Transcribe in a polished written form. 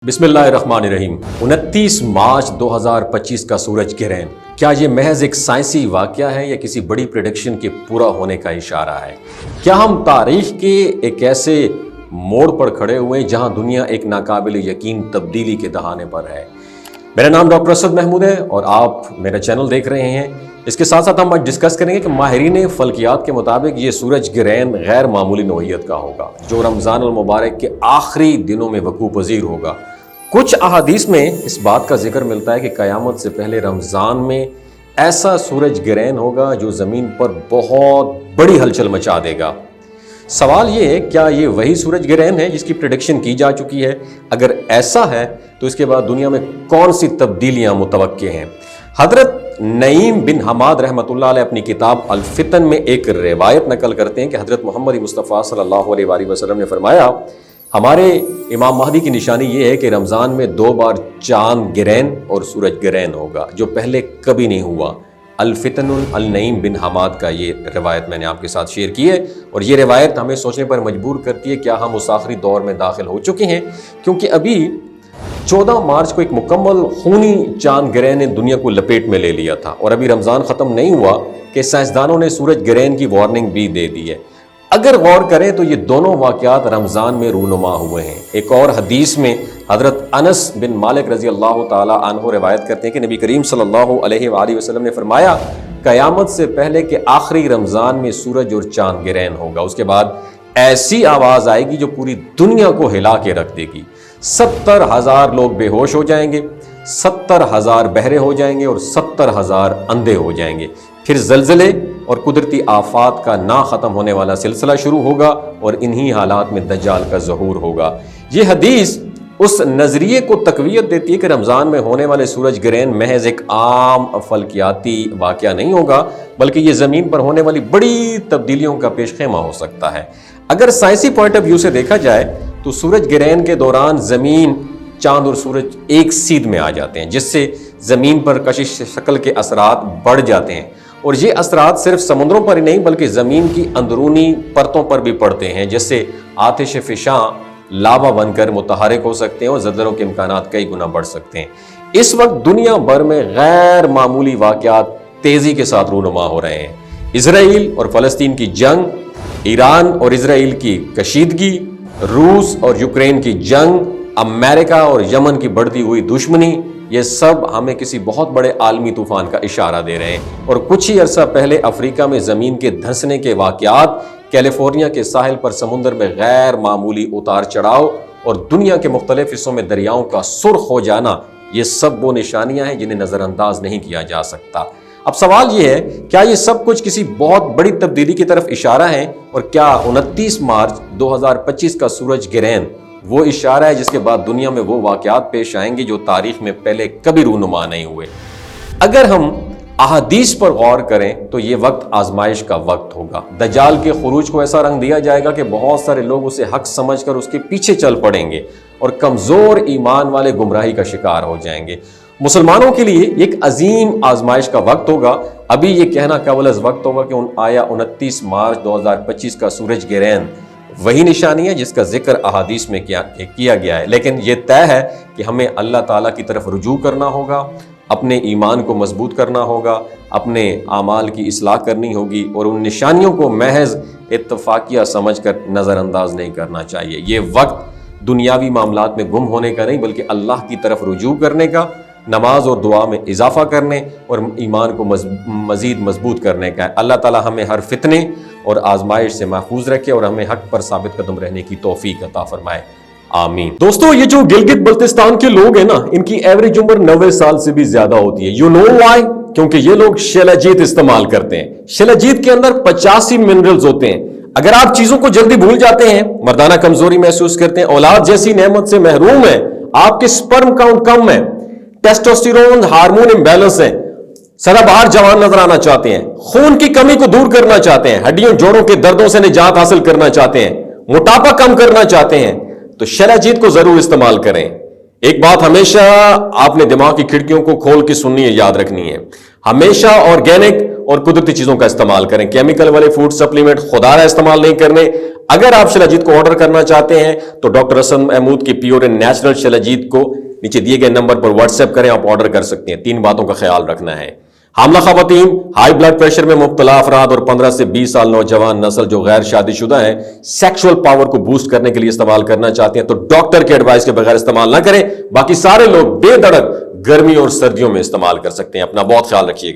بسم اللہ الرحمن الرحیم 29 مارچ 2025 کا سورج گرہن، کیا یہ محض ایک سائنسی واقعہ ہے یا کسی بڑی پریڈکشن کے پورا ہونے کا اشارہ ہے؟ کیا ہم تاریخ کے ایک ایسے موڑ پر کھڑے ہوئے ہیں جہاں دنیا ایک ناقابل یقین تبدیلی کے دہانے پر ہے؟ میرا نام ڈاکٹر اسد محمود ہے اور آپ میرا چینل دیکھ رہے ہیں۔ اس کے ساتھ ساتھ ہم آج ڈسکس کریں گے کہ ماہرین فلکیات کے مطابق یہ سورج گرہن غیر معمولی نوعیت کا ہوگا جو رمضان المبارک کے آخری دنوں میں وقوع پذیر ہوگا۔ کچھ احادیث میں اس بات کا ذکر ملتا ہے کہ قیامت سے پہلے رمضان میں ایسا سورج گرہن ہوگا جو زمین پر بہت بڑی ہلچل مچا دے گا۔ سوال یہ ہے، کیا یہ وہی سورج گرہن ہے جس کی پریڈکشن کی جا چکی ہے؟ اگر ایسا ہے تو اس کے بعد دنیا میں کون سی تبدیلیاں متوقع ہیں؟ حضرت نعیم بن حماد رحمۃ اللہ علیہ اپنی کتاب الفتن میں ایک روایت نقل کرتے ہیں کہ حضرت محمد مصطفیٰ صلی اللہ علیہ وآلہ وسلم نے فرمایا، ہمارے امام مہدی کی نشانی یہ ہے کہ رمضان میں 2 بار چاند گرہن اور سورج گرہن ہوگا جو پہلے کبھی نہیں ہوا۔ الفتن النعیم بن حماد کا یہ روایت میں نے آپ کے ساتھ شیئر کی ہے، اور یہ روایت ہمیں سوچنے پر مجبور کرتی ہے کیا ہم اس آخری دور میں داخل ہو چکے ہیں، کیونکہ ابھی 14 مارچ کو ایک مکمل خونی چاند گرہن نے دنیا کو لپیٹ میں لے لیا تھا، اور ابھی رمضان ختم نہیں ہوا کہ سائنسدانوں نے سورج گرہن کی وارننگ بھی دے دی ہے۔ اگر غور کریں تو یہ دونوں واقعات رمضان میں رونما ہوئے ہیں۔ ایک اور حدیث میں حضرت انس بن مالک رضی اللہ تعالی عنہ روایت کرتے ہیں کہ نبی کریم صلی اللہ علیہ وآلہ وسلم نے فرمایا، قیامت سے پہلے کہ آخری رمضان میں سورج اور چاند گرہن ہوگا، اس کے بعد ایسی آواز آئے گی جو پوری دنیا کو ہلا کے رکھ دے گی۔ 70,000 لوگ بے ہوش ہو جائیں گے، 70,000 بہرے ہو جائیں گے اور 70,000 اندھے ہو جائیں گے۔ پھر زلزلے اور قدرتی آفات کا نہ ختم ہونے والا سلسلہ شروع ہوگا، اور انہی حالات میں دجال کا ظہور ہوگا۔ یہ حدیث اس نظریے کو تقویت دیتی ہے کہ رمضان میں ہونے والے سورج گرہن محض ایک عام فلکیاتی واقعہ نہیں ہوگا، بلکہ یہ زمین پر ہونے والی بڑی تبدیلیوں کا پیش خیمہ ہو سکتا ہے۔ اگر سائنسی پوائنٹ آف ویو سے دیکھا جائے تو سورج گرہن کے دوران زمین، چاند اور سورج ایک سیدھ میں آ جاتے ہیں، جس سے زمین پر کشش شکل کے اثرات بڑھ جاتے ہیں، اور یہ اثرات صرف سمندروں پر ہی نہیں بلکہ زمین کی اندرونی پرتوں پر بھی پڑتے ہیں، جس سے آتش فشاں لاوا بن کر متحرک ہو سکتے ہیں اور زلزلوں کے امکانات کئی گنا بڑھ سکتے ہیں۔ اس وقت دنیا بھر میں غیر معمولی واقعات تیزی کے ساتھ رونما ہو رہے ہیں۔ اسرائیل اور فلسطین کی جنگ، ایران اور اسرائیل کی کشیدگی، روس اور یوکرین کی جنگ، امریکہ اور یمن کی بڑھتی ہوئی دشمنی، یہ سب ہمیں کسی بہت بڑے عالمی طوفان کا اشارہ دے رہے ہیں۔ اور کچھ ہی عرصہ پہلے افریقہ میں زمین کے دھنسنے کے واقعات، کیلیفورنیا کے ساحل پر سمندر میں غیر معمولی اتار چڑھاؤ، اور دنیا کے مختلف حصوں میں دریاؤں کا سرخ ہو جانا، یہ سب وہ نشانیاں ہیں جنہیں نظر انداز نہیں کیا جا سکتا۔ اب سوال یہ ہے، کیا یہ سب کچھ کسی بہت بڑی تبدیلی کی طرف اشارہ ہے، اور کیا 29 مارچ 2025 کا سورج گرہن وہ اشارہ ہے جس کے بعد دنیا میں وہ واقعات پیش آئیں گے جو تاریخ میں پہلے کبھی رونما نہیں ہوئے؟ اگر ہم احادیث پر غور کریں تو یہ وقت آزمائش کا وقت ہوگا۔ دجال کے خروج کو ایسا رنگ دیا جائے گا کہ بہت سارے لوگ اسے حق سمجھ کر اس کے پیچھے چل پڑیں گے، اور کمزور ایمان والے گمراہی کا شکار ہو جائیں گے۔ مسلمانوں کے لیے ایک عظیم آزمائش کا وقت ہوگا۔ ابھی یہ کہنا قبل از وقت ہوگا کہ آیا 29 مارچ 2025 کا سورج گرہن وہی نشانی ہے جس کا ذکر احادیث میں کیا گیا ہے، لیکن یہ طے ہے کہ ہمیں اللہ تعالیٰ کی طرف رجوع کرنا ہوگا، اپنے ایمان کو مضبوط کرنا ہوگا، اپنے اعمال کی اصلاح کرنی ہوگی، اور ان نشانیوں کو محض اتفاقیہ سمجھ کر نظر انداز نہیں کرنا چاہیے۔ یہ وقت دنیاوی معاملات میں گم ہونے کا نہیں بلکہ اللہ کی طرف رجوع کرنے کا، نماز اور دعا میں اضافہ کرنے اور ایمان کو مزید مضبوط کرنے کا ہے۔ اللہ تعالیٰ ہمیں ہر فتنے اور آزمائش سے محفوظ رکھے اور ہمیں حق پر ثابت قدم رہنے کی توفیق عطا فرمائے، آمین۔ دوستو، یہ جو گلگت بلتستان کے لوگ ہیں نا، ان کی ایوریج عمر 90 سال سے بھی زیادہ ہوتی ہے۔ You know why? کیونکہ یہ لوگ شیلاجیت استعمال کرتے ہیں۔ شیلاجیت کے اندر 85 منرلز ہوتے ہیں۔ اگر آپ چیزوں کو جلدی بھول جاتے ہیں، مردانہ کمزوری محسوس کرتے ہیں، اولاد جیسی نعمت سے محروم ہیں، آپ کے سپرم کاؤنٹ کم ہے، ٹیسٹوسٹیرون ہارمون امبیلنس ہے، سدا بہار جوان نظر آنا چاہتے ہیں، خون کی کمی کو دور کرنا چاہتے ہیں، ہڈیوں جوڑوں کے دردوں سے نجات حاصل کرنا چاہتے ہیں، موٹاپا کم کرنا چاہتے ہیں، تو شیلاجیت کو ضرور استعمال کریں۔ ایک بات ہمیشہ آپ نے دماغ کی کھڑکیوں کو کھول کے سننی ہے، یاد رکھنی ہے، ہمیشہ آرگینک اور قدرتی چیزوں کا استعمال کریں. کیمیکل والے فوڈ سپلیمنٹ خدارا استعمال نہیں کرنے. اگر آپ شلاجیت کو آرڈر کرنا چاہتے ہیں تو ڈاکٹر حسن محمود کی پیور اینڈ نیچرل شلاجیت کو نیچے دیے گئے نمبر پر واٹس ایپ کریں, آپ آرڈر کر سکتے ہیں. 3 باتوں کا خیال رکھنا ہے. حاملہ خواتین, ہائی بلڈ پریشر میں مبتلا افراد اور 15 سے 20 سال نوجوان نسل جو غیر شادی شدہ ہیں, سیکشول پاور کو بوسٹ کرنے کے لیے استعمال کرنا چاہتے ہیں تو ڈاکٹر کے ایڈوائس کے بغیر استعمال نہ کریں. باقی سارے لوگ بے دھڑک گرمی اور سردیوں میں استعمال کر سکتے ہیں. اپنا بہت خیال رکھیے گا.